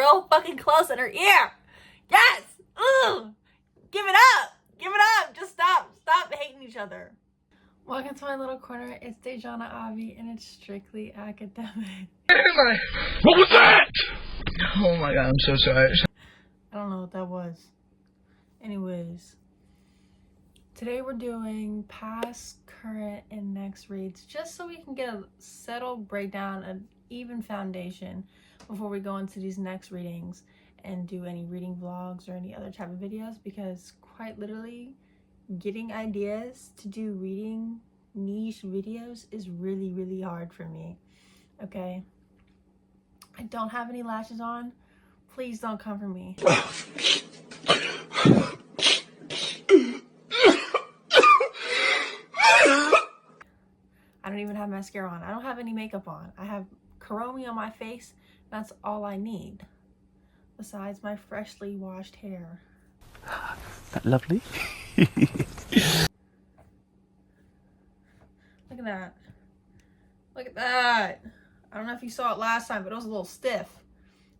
real fucking close in her ear. Yes! Ugh! Give it up! Give it up! Just stop! Stop hating each other. Welcome to my little corner. It's Dejana Avi, and it's strictly academic. What was that? Oh my god, I'm so sorry. I don't know what that was. Anyways, today we're doing past, current, and next reads, just so we can get a settled breakdown, an even foundation before we go into these next readings and do any reading vlogs or any other type of videos, because quite literally getting ideas to do reading niche videos is really, really hard for me. Okay, I don't have any lashes on. Please don't come for me. I don't even have mascara on. I don't have any makeup on. I have Kuromi on my face. That's all I need, besides my freshly washed hair. That lovely. Look at that. Look at that. I don't know if you saw it last time, but it was a little stiff.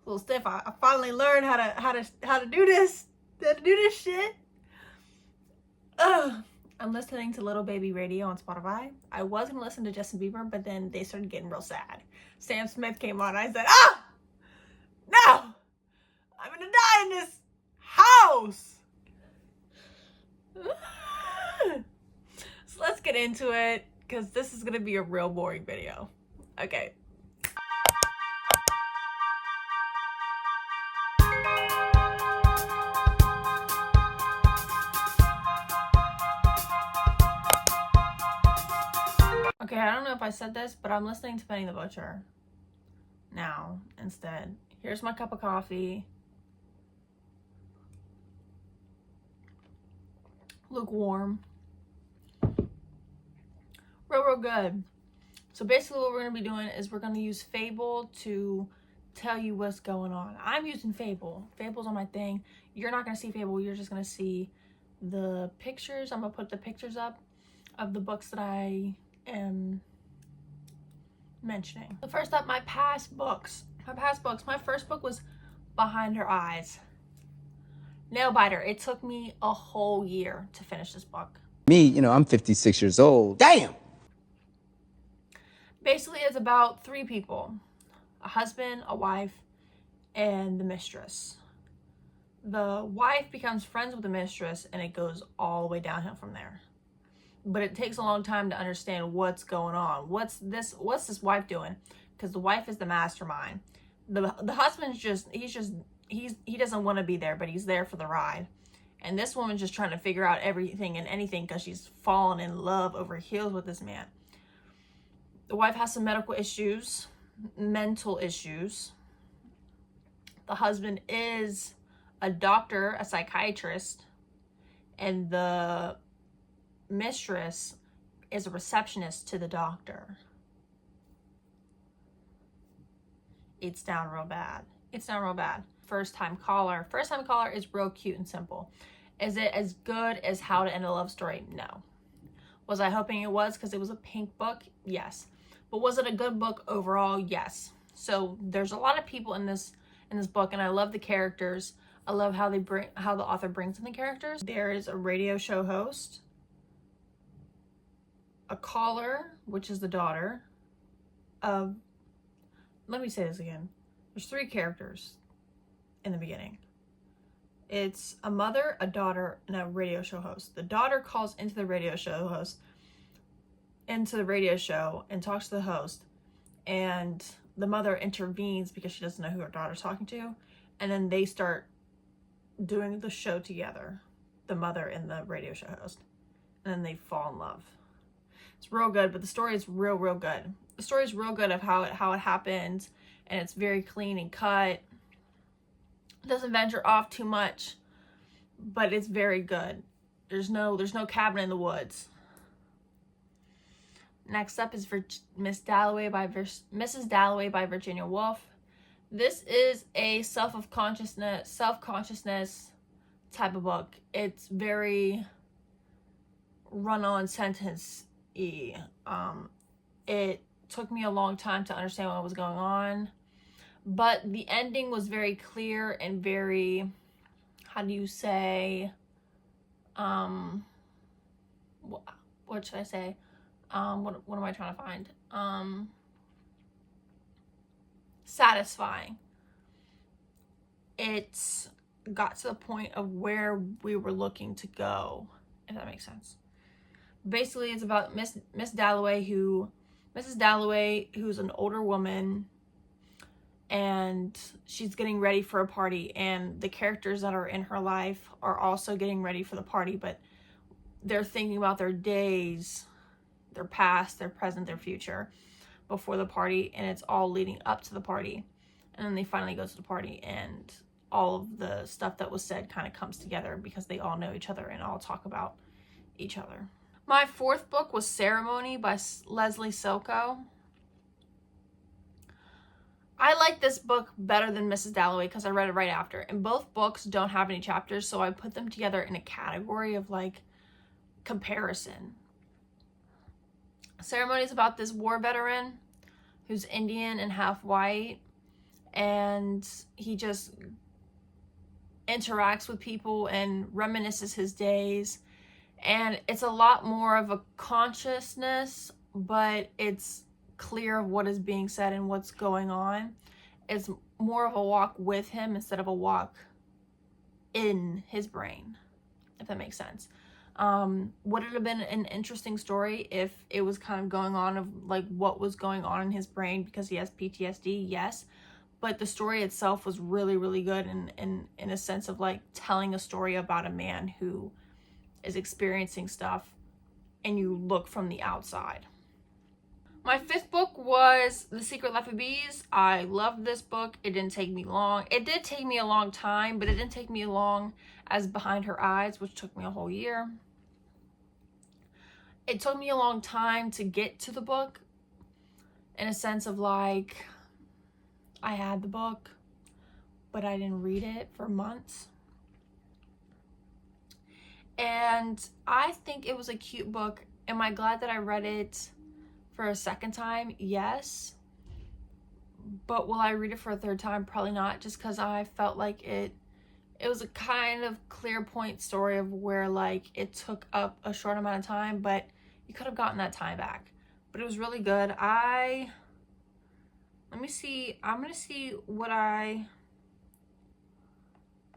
A little stiff. I finally learned how to do this. How to do this shit. Ugh. I'm listening to Little Baby Radio on Spotify. I was gonna listen to Justin Bieber, but then they started getting real sad. Sam Smith came on and I said, no! I'm gonna die in this house! So let's get into it, because this is gonna be a real boring video. Okay. Okay, I don't know if I said this, but I'm listening to Benny the Butcher now instead. Here's my cup of coffee. Lukewarm. Real good. So basically what we're going to be doing is we're going to use Fable to tell you what's going on. I'm using Fable. Fable's on my thing. You're not going to see Fable. You're just going to see the pictures. I'm going to put the pictures up of the books that I am mentioning. So first up, my past books. My first book was Behind Her Eyes. Nail biter. It took me a whole year to finish this book. Me, I'm 56 years old. Damn! Basically, it's about three people. A husband, a wife, and the mistress. The wife becomes friends with the mistress, and it goes all the way downhill from there. But it takes a long time to understand what's going on. What's this wife doing? Because the wife is the mastermind. The husband's he doesn't want to be there, but he's there for the ride. And this woman's just trying to figure out everything and anything because she's fallen in love over heels with this man. The wife has some medical issues, mental issues. The husband is a doctor, a psychiatrist, and the mistress is a receptionist to the doctor. It's down real bad. First time caller is real cute and simple. Is it as good as How to End a Love Story? No. Was I hoping it was because it was a pink book? Yes. But was it a good book overall? Yes. So there's a lot of people in this book, and I love the characters. I love how the author brings in the characters. There is a radio show host, a caller, which is the daughter of, let me say this again. There's three characters in the beginning. It's a mother, a daughter, and a radio show host. The daughter calls into the radio show and talks to the host, and the mother intervenes because she doesn't know who her daughter's talking to, and then they start doing the show together, the mother and the radio show host, and then they fall in love. It's real good, but the story is real good. The story is real good of how it happened, and it's very clean and cut. It doesn't venture off too much, but it's very good. There's no cabin in the woods. Next up is Mrs. Dalloway by Virginia Woolf. This is a self-consciousness type of book. It's very run-on sentence-y. It took me a long time to understand what was going on, but the ending was very clear and very, how do you say, what should I say? What am I trying to find? Satisfying. It got to the point of where we were looking to go, if that makes sense. Basically, it's about Mrs. Dalloway, who's an older woman, and she's getting ready for a party, and the characters that are in her life are also getting ready for the party, but they're thinking about their days, their past, their present, their future before the party, and it's all leading up to the party. And then they finally go to the party, and all of the stuff that was said kind of comes together because they all know each other and all talk about each other. My fourth book was Ceremony by Leslie Silko. I like this book better than Mrs. Dalloway because I read it right after. And both books don't have any chapters, so I put them together in a category of like comparison. Ceremony is about this war veteran who's Indian and half white, and he just interacts with people and reminisces his days. And it's a lot more of a consciousness, but it's clear of what is being said and what's going on. It's more of a walk with him instead of a walk in his brain, if that makes sense. Would it have been an interesting story if it was kind of going on of like what was going on in his brain because he has PTSD? Yes. But the story itself was really, really good in a sense of like telling a story about a man who is experiencing stuff and you look from the outside. My fifth book was The Secret Life of Bees. I loved this book. It didn't take me long. It did take me a long time, but it didn't take me as long as Behind Her Eyes, which took me a whole year. It took me a long time to get to the book in a sense of like, I had the book, but I didn't read it for months. And I think it was a cute book. Am I glad that I read it for a second time? Yes. But will I read it for a third time? Probably not, just because I felt like it was a kind of clear point story of where like it took up a short amount of time, but you could have gotten that time back. But it was really good. Let me see. I'm going to see what I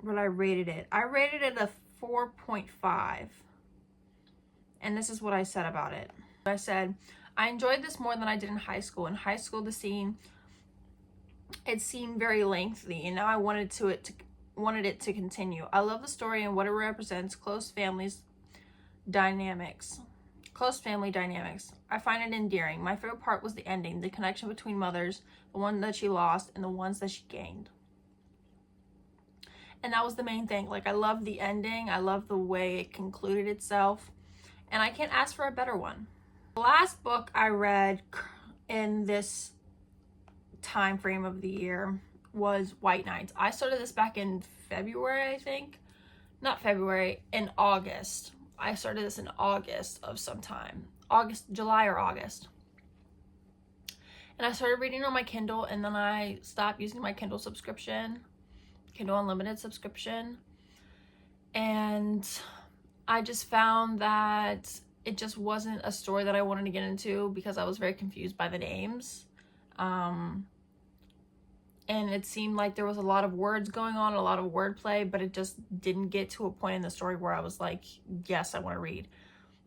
rated it. I rated it a 4.5. And this is what I said about it. I said, I enjoyed this more than I did in high school. In high school, it seemed very lengthy, and now I wanted it to continue. I love the story and what it represents, close family dynamics. I find it endearing. My favorite part was the ending, the connection between mothers, the one that she lost and the ones that she gained. And that was the main thing. Like, I love the ending. I love the way it concluded itself. And I can't ask for a better one. The last book I read in this time frame of the year was White Nights. I started this back in February, I think. Not February, in August. I started this in August of some time. July or August. And I started reading on my Kindle, and then I stopped using my Kindle subscription. Kindle Unlimited subscription. And I just found that it just wasn't a story that I wanted to get into because I was very confused by the names. And it seemed like there was a lot of words going on, a lot of wordplay, but it just didn't get to a point in the story where I was like, yes, I want to read.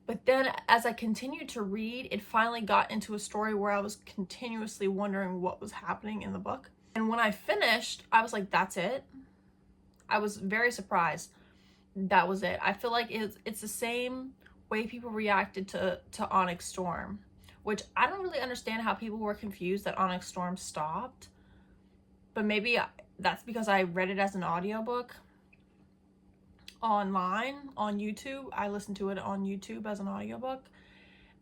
But then as I continued to read, it finally got into a story where I was continuously wondering what was happening in the book. And when I finished, I was like, that's it. I was very surprised. That was it. I feel like it's the same way people reacted to Onyx Storm, which I don't really understand how people were confused that Onyx Storm stopped. But maybe that's because I read it as an audiobook online on YouTube. I listened to it on YouTube as an audiobook.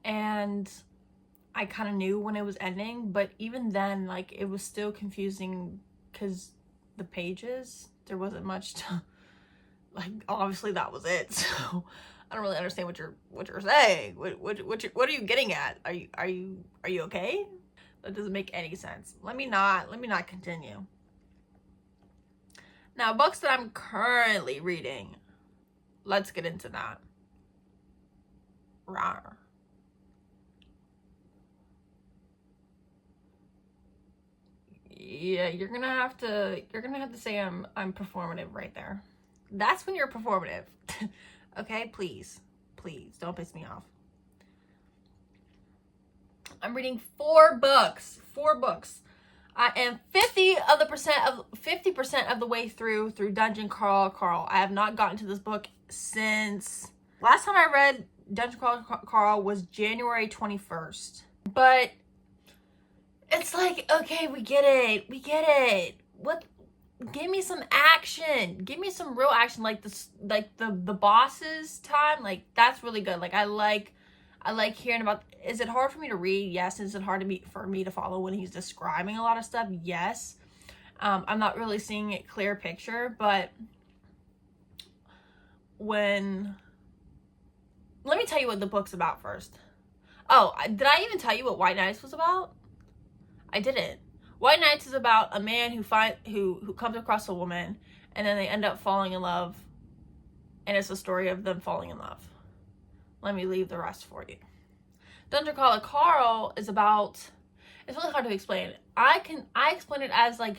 And I kind of knew when it was ending. But even then, like, it was still confusing because the pages, there wasn't much to... Like, obviously that was it. So I don't really understand what you're saying. What are you getting at? Are you okay? That doesn't make any sense. Let me not continue. Now, books that I'm currently reading. Let's get into that. Rawr. Yeah, you're gonna have to say I'm performative right there. That's when you're performative. Okay, please don't piss me off. I'm reading 4 books. I am 50% of the way through Dungeon Carl. I have not gotten to this book since last time I read Dungeon Carl was January 21st. But it's like, okay, we get it. What? Give me some action. Give me some real action, like this, like the boss's time. Like, that's really good. Like, I like hearing about. Is it hard for me to read? Yes. Is it hard for me to follow when he's describing a lot of stuff? Yes. I'm not really seeing it clear picture, but let me tell you what the book's about first. Oh, did I even tell you what White Nights was about? I didn't. White Nights is about a man who comes across a woman, and then they end up falling in love, and it's a story of them falling in love. Let me leave the rest for you. Dungeon Carl is about. It's really hard to explain. I explain it as like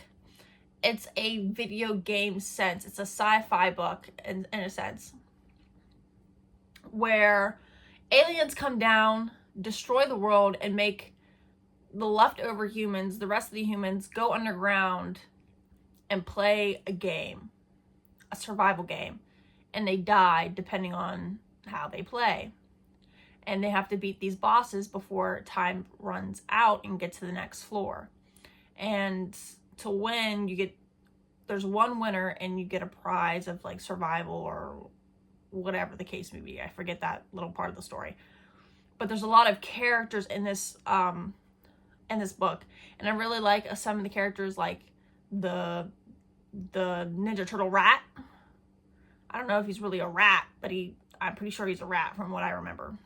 it's a video game sense. It's a sci-fi book in a sense, where aliens come down, destroy the world, and make the leftover humans, the rest of the humans, go underground and play a game, a survival game, and they die depending on how they play. And they have to beat these bosses before time runs out and get to the next floor. And to win, there's one winner and you get a prize of like survival or whatever the case may be. I forget that little part of the story. But there's a lot of characters in this book, and I really like some of the characters, like the Ninja Turtle rat. I don't know if he's really a rat, but I'm pretty sure he's a rat from what I remember.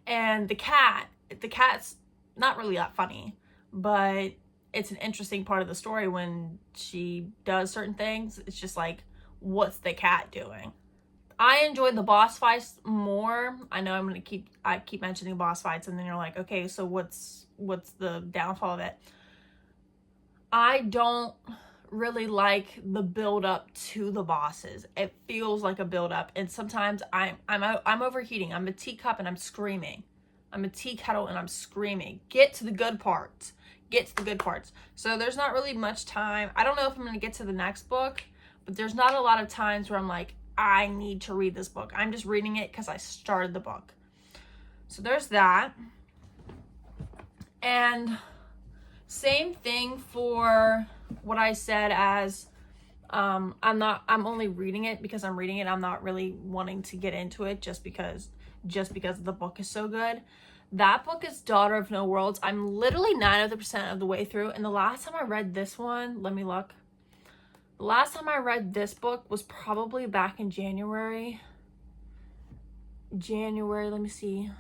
And the cat's not really that funny, but it's an interesting part of the story when she does certain things. It's just like, what's the cat doing? I enjoyed the boss fights more. I know I keep mentioning boss fights, and then you're like, okay, so what's the downfall of it? I don't really like the build up to the bosses. It feels like a build up, and sometimes I'm overheating. I'm a teacup and I'm screaming. I'm a tea kettle and I'm screaming. Get to the good parts. So there's not really much time. I don't know if I'm going to get to the next book, but there's not a lot of times where I'm like, I need to read this book. I'm just reading it because I started the book. So there's that. And same thing for what I said as I'm only reading it because I'm reading it. I'm not really wanting to get into it just because the book is so good. That book is Daughter of No Worlds. I'm literally 90% of the way through, and the last time I read this one, let me look. The last time I read this book was probably back in January, let me see.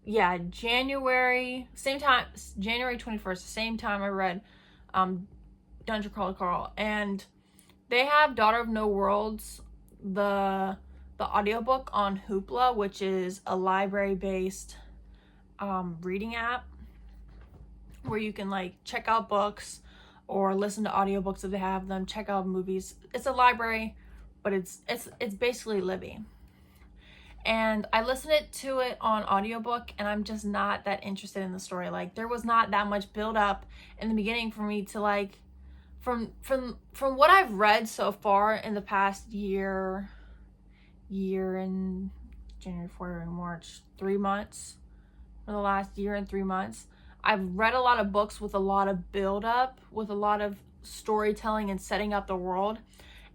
Yeah, January 21st, same time I read Dungeon Carl. And they have Daughter of No Worlds, the audiobook on Hoopla, which is a library-based reading app where you can like check out books or listen to audiobooks if they have them, check out movies. It's a library, but it's basically Libby. And I listened to it on audiobook, and I'm just not that interested in the story. Like, there was not that much build up in the beginning for me to like, from what I've read so far in the past year and January, February, March, 3 months, for the last year and 3 months, I've read a lot of books with a lot of build up, with a lot of storytelling and setting up the world.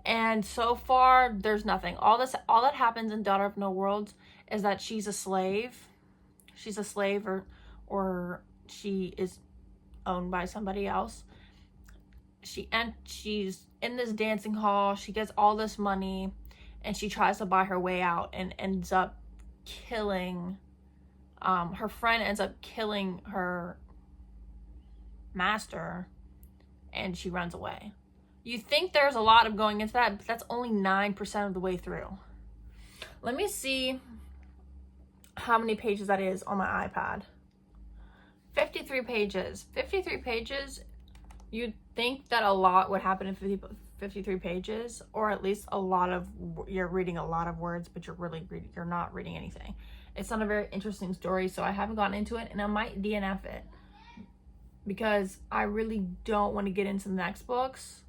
And so far, there's nothing. All that happens in Daughter of No Worlds is that she's a slave. She's a slave, or she is owned by somebody else. She's in this dancing hall. She gets all this money, and she tries to buy her way out, and ends up killing. Her friend ends up killing her master, and she runs away. You think there's a lot of going into that, but that's only 9% of the way through. Let me see how many pages that is on my iPad. 53 pages. 53 pages, you'd think that a lot would happen in 53 pages, or at least you're reading a lot of words, but you're not reading anything. It's not a very interesting story, so I haven't gotten into it, and I might DNF it because I really don't want to get into the next books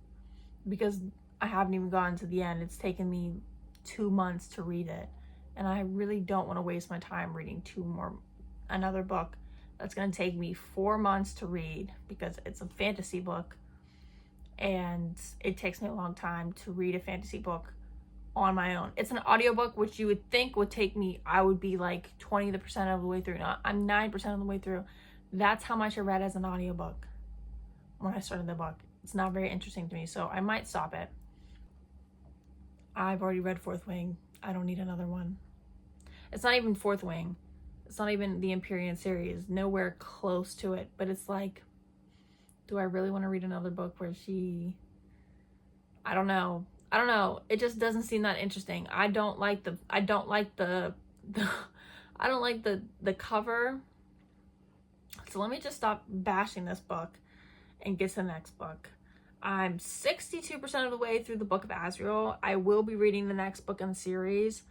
because I haven't even gotten to the end. It's taken me 2 months to read it, and I really don't want to waste my time reading another book that's going to take me 4 months to read because it's a fantasy book, and it takes me a long time to read a fantasy book on my own. It's an audiobook, which you would think would take me, I would be like 20% of the way through. No, I'm 9% of the way through. That's how much I read as an audiobook when I started the book. It's not very interesting to me, so I might stop it. I've already read Fourth Wing. I don't need another one. It's not even Fourth Wing. It's not even the Empyrean series. Nowhere close to it. But it's like, do I really want to read another book where I don't know. It just doesn't seem that interesting. I don't like the cover. So let me just stop bashing this book and get to the next book. I'm 62% of the way through the Book of Azrael. I will be reading the next book in the series.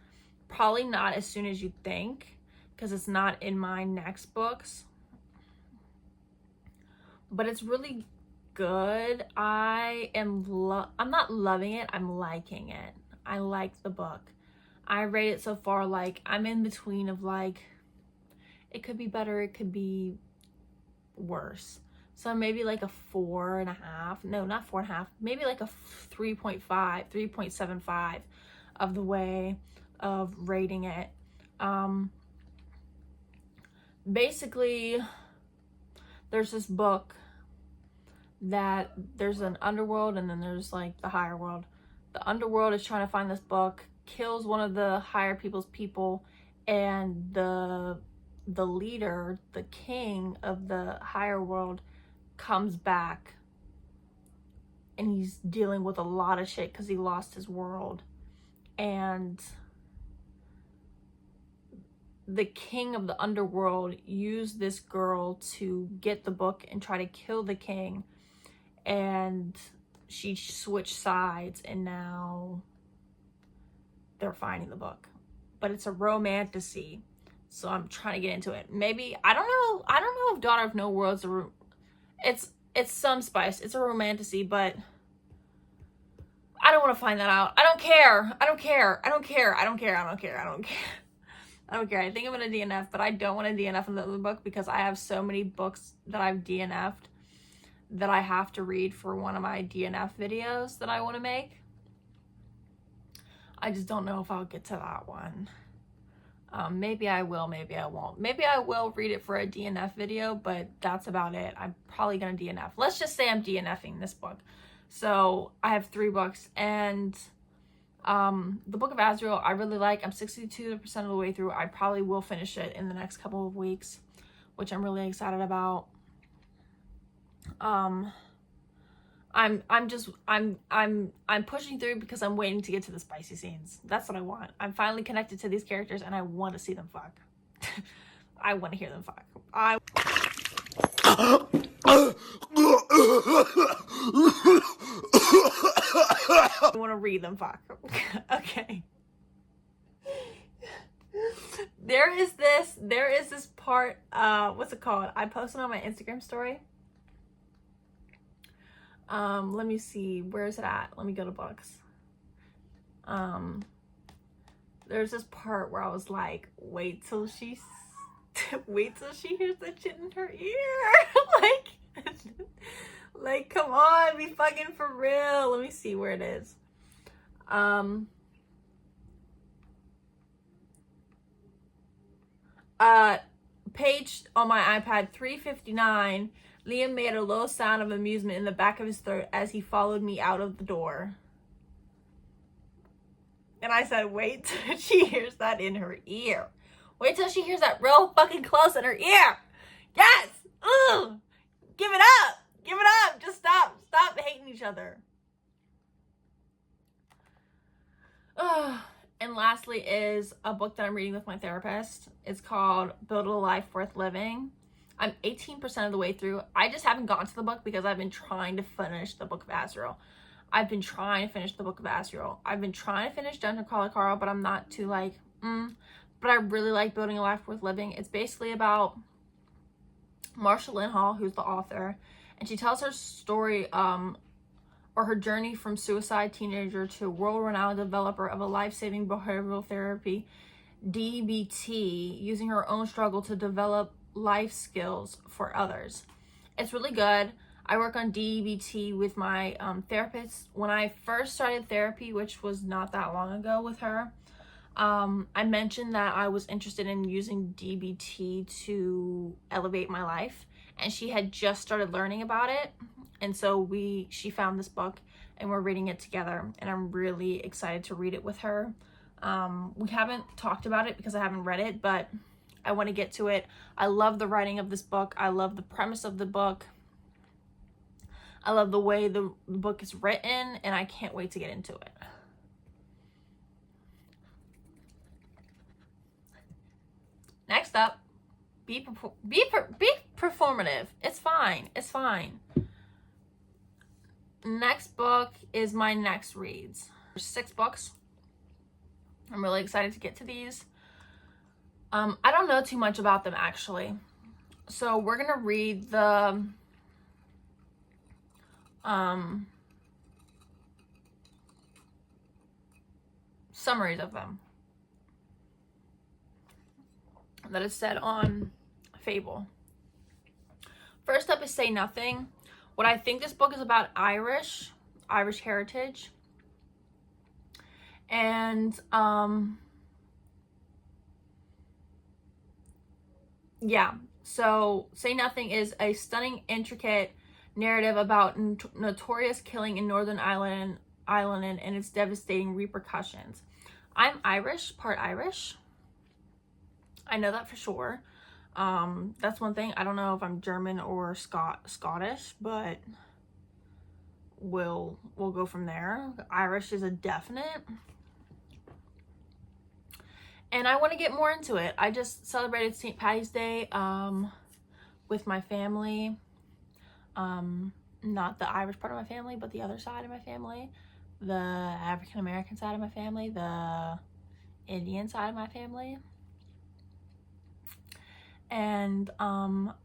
Probably not as soon as you think, because it's not in my next books. But it's really good. I'm not loving it. I'm liking it. I like the book. I rate it so far, like, I'm in between of like, it could be better, it could be worse. So maybe like a 4.5. No, not 4.5. Maybe like a 3.5, 3.75 of the way of rating it. Basically, there's this book that there's an underworld and then there's like the higher world. The underworld is trying to find this book, kills one of the higher people's people, and the leader, the king of the higher world, comes back, and he's dealing with a lot of shit because he lost his world. And the king of the underworld used this girl to get the book and try to kill the king, and she switched sides, and now they're finding the book. But it's a romantasy, so I'm trying to get into it. Maybe, I don't know if Daughter of No World's it's some spice. It's a romantasy, but I don't want to find that out. I don't care. I think I'm gonna DNF, but I don't want to DNF in the other book because I have so many books that I've DNF'd that I have to read for one of my DNF videos that I want to make. I just don't know if I'll get to that one. Maybe I will, maybe I won't. Maybe I will read it for a DNF video, but that's about it. I'm probably gonna DNF. Let's just say I'm DNFing this book. So I have 3 books, and the Book of Azrael I really like. I'm 62% of the way through. I probably will finish it in the next couple of weeks, which I'm really excited about. I'm pushing through because I'm waiting to get to the spicy scenes. That's what I want. I'm finally connected to these characters and I want to see them fuck. I want to hear them fuck. I want to read them fuck. Okay. There is this part, what's it called? I posted on my Instagram story. Let me see, where is it at? Let me go to books. There's this part where I was like, wait till she hears that shit in her ear. like, come on, be fucking for real. Let me see where it is. Page on my iPad 359. Liam made a low sound of amusement in the back of his throat as he followed me out of the door. And I said, wait till she hears that in her ear. Wait till she hears that real fucking close in her ear. Yes! Ugh! Give it up! Give it up! Just stop. Stop hating each other. And lastly is a book that I'm reading with my therapist. It's called Build a Life Worth Living. I'm 18% of the way through. I just haven't gotten to the book because I've been trying to finish the Book of Azrael. I've been trying to finish the Book of Azrael. I've been trying to finish Dungeon Crawler Carl, but I'm not too like, But I really like Building a Life Worth Living. It's basically about Marsha Lynn Hall, who's the author, and she tells her story, or her journey from suicide teenager to world-renowned developer of a life-saving behavioral therapy, DBT, using her own struggle to develop life skills for others. It's really good. I work on DBT with my therapist. When I first started therapy, which was not that long ago with her, I mentioned that I was interested in using DBT to elevate my life, and she had just started learning about it. And so she found this book and we're reading it together, and I'm really excited to read it with her. We haven't talked about it because I haven't read it, but I want to get to it. I love the writing of this book. I love the premise of the book. I love the way the book is written, and I can't wait to get into it. Next up, be performative. It's fine. It's fine. Next book is my next reads. There's 6 books. I'm really excited to get to these. I don't know too much about them actually. So we're gonna read the summaries of them that is said on Fable. First up is Say Nothing. What I think this book is about Irish heritage. And yeah, so Say Nothing is a stunning, intricate narrative about notorious killing in Northern Ireland and its devastating repercussions. I'm Irish, part Irish. I know that for sure. That's one thing. I don't know if I'm German or Scottish, but we'll go from there. Irish is a definite. And I want to get more into it. I just celebrated St. Patty's Day with my family. Not the Irish part of my family, but the other side of my family. The African American side of my family. The Indian side of my family. And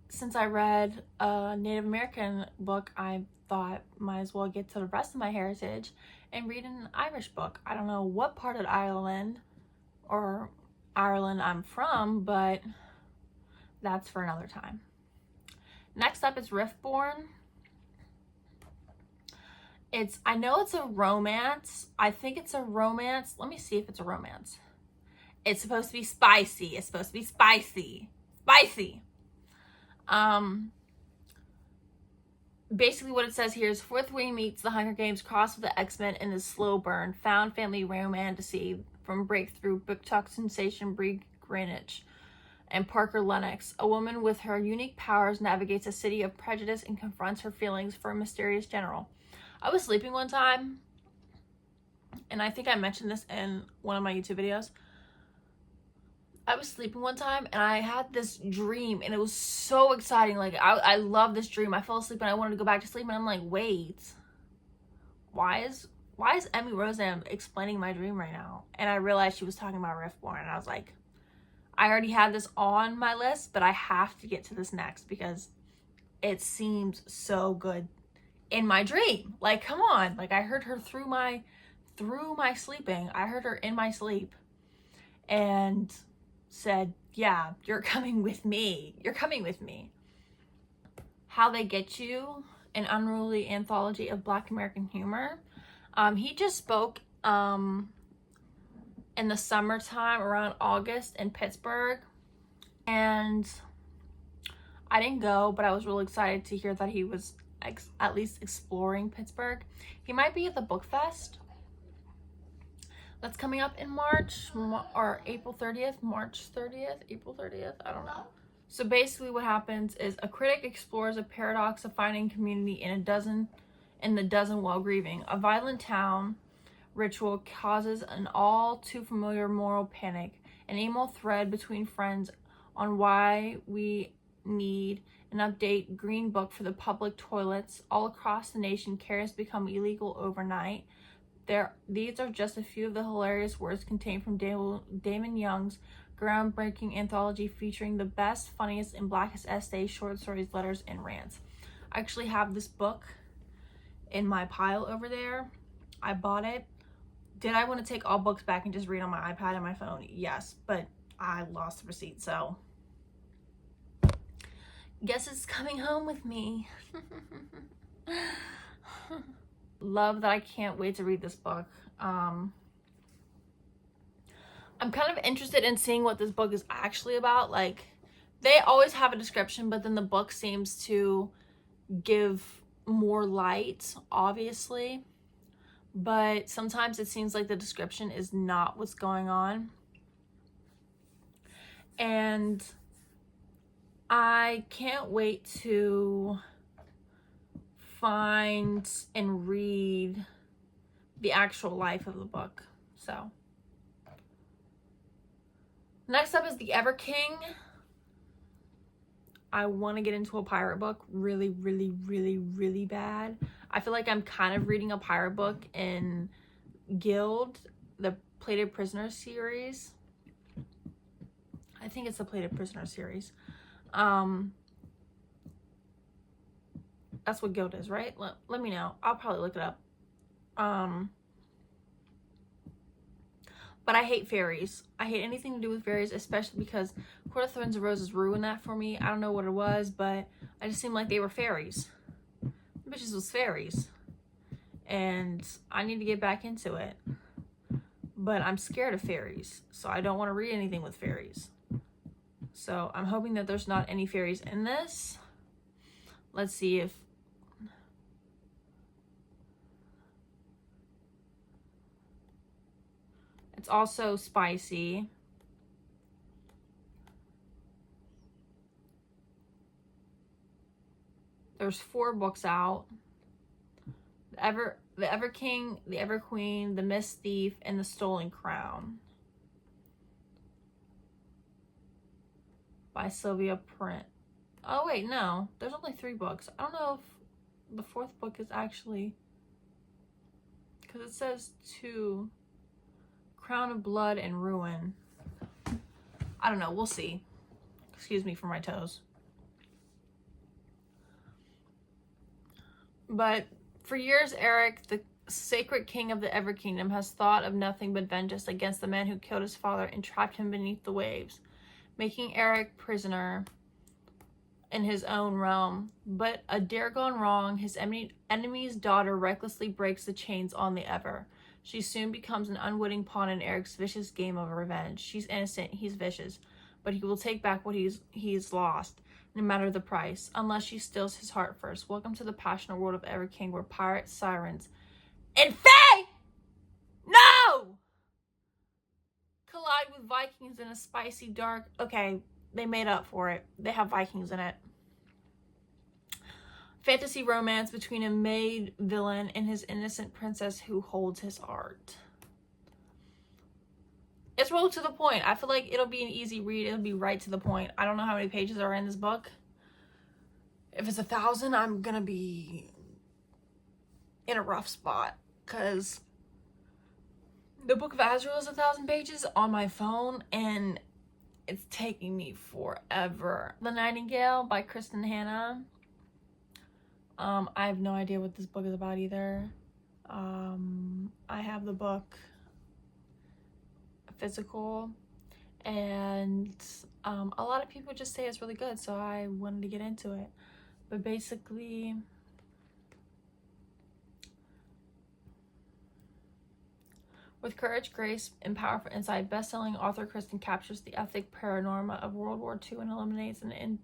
since I read a Native American book, I thought might as well get to the rest of my heritage and read an Irish book. I don't know what part of Ireland I'm from, but that's for another time. Next up is Riftborne. I know it's a romance. I think it's a romance. Let me see if it's a romance. It's supposed to be spicy. It's supposed to be spicy. Basically what it says here is Fourth Wing meets the Hunger Games cross with the X-Men in the slow burn, found family romantasy from breakthrough book talk sensation Brie Greenwich and Parker Lennox. A woman with her unique powers navigates a city of prejudice and confronts her feelings for a mysterious general. I was sleeping one time, and I think I mentioned this in one of my YouTube videos. I was sleeping one time and I had this dream, and it was so exciting. Like I love this dream. I fell asleep and I wanted to go back to sleep, and I'm like, wait, why is Emmy Roseanne explaining my dream right now? And I realized she was talking about Riftborne, and I was like, I already had this on my list, but I have to get to this next because it seems so good in my dream. Like, come on. Like, I heard her through my sleeping. I heard her in my sleep and said, yeah, you're coming with me. You're coming with me. How They Get You, an unruly anthology of Black American humor. He just spoke in the summertime around August in Pittsburgh, and I didn't go, but I was really excited to hear that he was at least exploring Pittsburgh. He might be at the Book Fest that's coming up in March or April 30th, April 30th, I don't know. So basically what happens is a critic explores a paradox of finding community in the dozen while grieving. A violent town ritual causes an all too familiar moral panic, an email thread between friends on why we need an update green book for the public toilets all across the nation. Carrots become illegal overnight. These are just a few of the hilarious words contained from Damon Young's groundbreaking anthology featuring the best, funniest, and blackest essays, short stories, letters, and rants. I actually have this book in my pile over there. I bought it. Did I want to take all books back and just read on my iPad and my phone? Yes, but I lost the receipt, so guess it's coming home with me. Love that I can't wait to read this book. I'm kind of interested in seeing what this book is actually about. Like, they always have a description, but then the book seems to give more light, obviously. But sometimes it seems like the description is not what's going on. And I can't wait to find and read the actual life of the book. So next up is The Ever King. I want to get into a pirate book really, really, really, really bad. I feel like I'm kind of reading a pirate book in Guild, the Plated Prisoner series. I think it's the Plated Prisoner series. That's what Guild is, right? Let me know. I'll probably look it up. But I hate fairies. I hate anything to do with fairies, especially because Court of Thorns and Roses ruined that for me. I don't know what it was, but I just seemed like they were fairies. Bitches was fairies. And I need to get back into it. But I'm scared of fairies, so I don't want to read anything with fairies. So I'm hoping that there's not any fairies in this. Let's see if... It's also spicy. There's 4 books out. The Ever King, The Ever Queen, The Mist Thief, and The Stolen Crown. By Sylvia Print. Oh wait, no. There's only 3 books. I don't know if the 4th book is actually... Because it says 2. Crown of Blood and Ruin. I don't know. We'll see. Excuse me for my toes. But for years, Eric, the sacred king of the Ever Kingdom, has thought of nothing but vengeance against the man who killed his father and trapped him beneath the waves, making Eric prisoner in his own realm. But a dare gone wrong, his enemy's daughter recklessly breaks the chains on the Ever. She soon becomes an unwitting pawn in Eric's vicious game of revenge. She's innocent, he's vicious, but he will take back what he's lost, no matter the price, unless she steals his heart first. Welcome to the passionate world of Ever King, where pirates, sirens, and fae, no, collide with Vikings in a spicy, dark... Okay, they made up for it. They have Vikings in it. Fantasy romance between a made villain and his innocent princess who holds his heart. It's real to the point. I feel like it'll be an easy read. It'll be right to the point. I don't know how many pages are in this book. If it's 1,000, I'm gonna be in a rough spot, because the Book of Azrael is 1,000 pages on my phone and it's taking me forever. The Nightingale by Kristen Hanna. I have no idea what this book is about either. I have the book physical, and a lot of people just say it's really good, so I wanted to get into it. But basically, with courage, grace, and powerful insight, best-selling author Kristen captures the ethic paranorma of World War II and eliminates an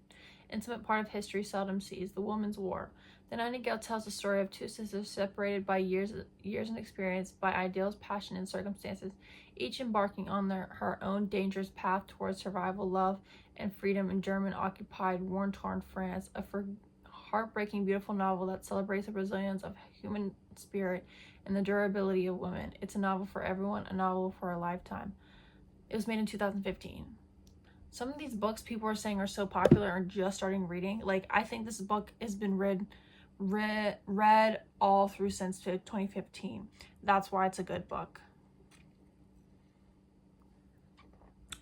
intimate part of history seldom sees: the Women's War. The Nightingale tells the story of 2 sisters separated by years and experience, by ideals, passion, and circumstances, each embarking on her own dangerous path towards survival, love, and freedom in German-occupied, war-torn France, a heartbreaking, beautiful novel that celebrates the resilience of human spirit and the durability of women. It's a novel for everyone, a novel for a lifetime. It was made in 2015. Some of these books people are saying are so popular and just starting reading. Like, I think this book has been read all through since 2015. That's why it's a good book.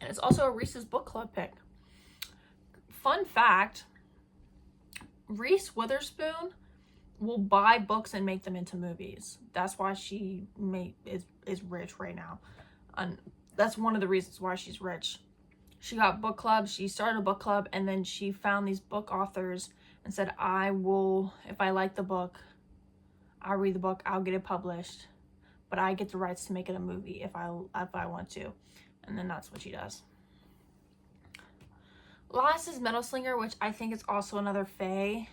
And it's also a Reese's Book Club pick. Fun fact, Reese Witherspoon will buy books and make them into movies. That's why she is rich right now. And that's one of the reasons why she's rich. She got book clubs. She started a book club, and then she found these book authors and said, I will, if I like the book, I'll read the book, I'll get it published, but I get the rights to make it a movie if I want to. And then that's what she does. Last is Metal Slinger, which I think is also another Faye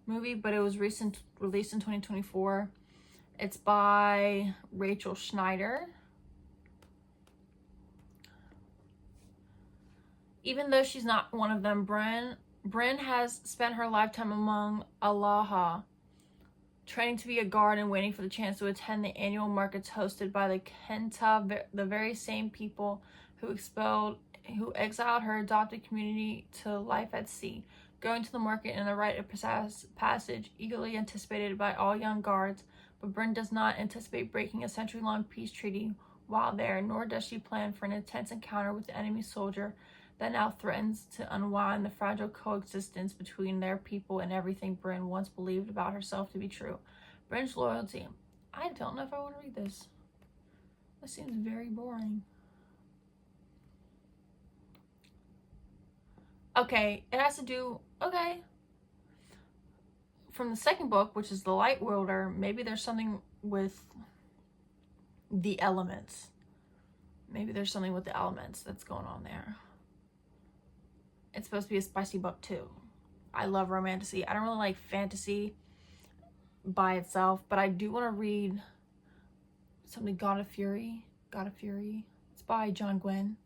movie, but it was released in 2024. It's by Rachel Schneider. Even though she's not one of them, Bryn has spent her lifetime among Alaha, training to be a guard and waiting for the chance to attend the annual markets hosted by the Kenta, the very same people who exiled her adopted community to life at sea. Going to the market in the rite of passage, eagerly anticipated by all young guards, but Bryn does not anticipate breaking a century-long peace treaty while there, nor does she plan for an intense encounter with the enemy soldier that now threatens to unwind the fragile coexistence between their people and everything Bryn once believed about herself to be true. Bryn's loyalty. I don't know if I want to read this. This seems very boring. Okay, it has to do, okay. From the second book, which is The Light Wielder, maybe there's something with the elements. Maybe there's something with the elements that's going on there. It's supposed to be a spicy book too. I love romantasy. I don't really like fantasy by itself, but I do want to read something God of Fury. It's by John Gwynne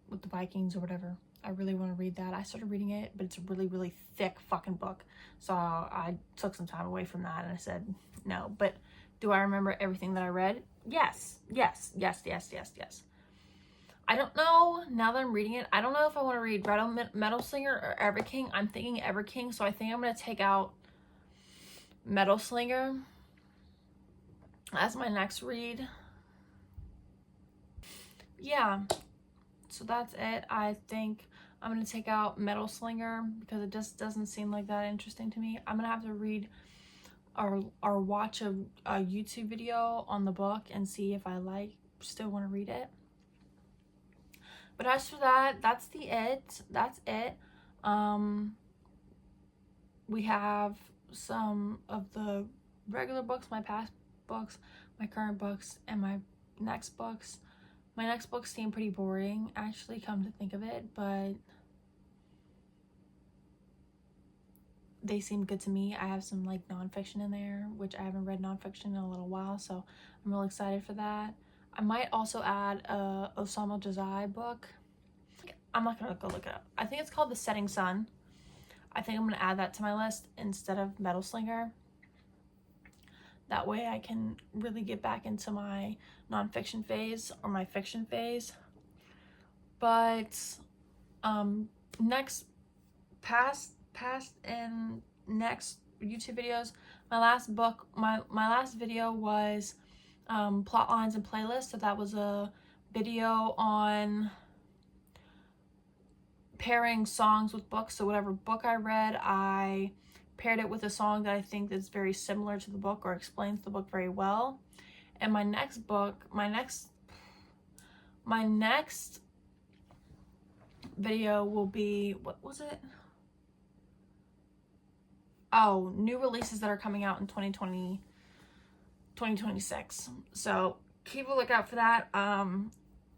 with the Vikings or whatever. I really want to read that. I started reading it, but it's a really, really thick fucking book. So I took some time away from that and I said no. But do I remember everything that I read? Yes. I don't know, now that I'm reading it, I don't know if I want to read Metal Slinger or Ever King. I'm thinking Ever King, so I think I'm going to take out Metal Slinger as my next read. Yeah, so that's it. I think I'm going to take out Metal Slinger because it just doesn't seem like that interesting to me. I'm going to have to read or watch a YouTube video on the book and see if I still want to read it. But as for that, that's it. We have some of the regular books, my past books, my current books, and my next books. My next books seem pretty boring, actually, come to think of it, but they seem good to me. I have some like nonfiction in there, which I haven't read nonfiction in a little while, so I'm really excited for that. I might also add a Osamu Dazai book. I'm not gonna go look it up. I think it's called The Setting Sun. I think I'm gonna add that to my list instead of Metal Slinger. That way I can really get back into my nonfiction phase or my fiction phase. But past and next YouTube videos, my last video was plot lines and playlists. So that was a video on pairing songs with books. So whatever book I read, I paired it with a song that I think is very similar to the book or explains the book very well. And my next video will be, what was it? Oh, new releases that are coming out in 2026. So keep a lookout for that.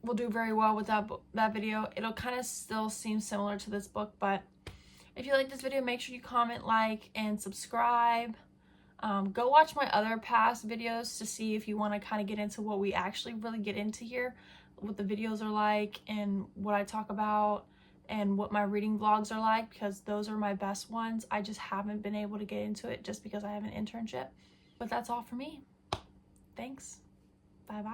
We'll do very well with that video. It'll kind of still seem similar to this book, but if you like this video, make sure you comment, like, and subscribe. Go watch my other past videos to see if you want to kind of get into what we actually really get into here, what the videos are like and what I talk about and what my reading vlogs are like, because those are my best ones. I just haven't been able to get into it just because I have an internship. But that's all for me. Thanks. Bye-bye.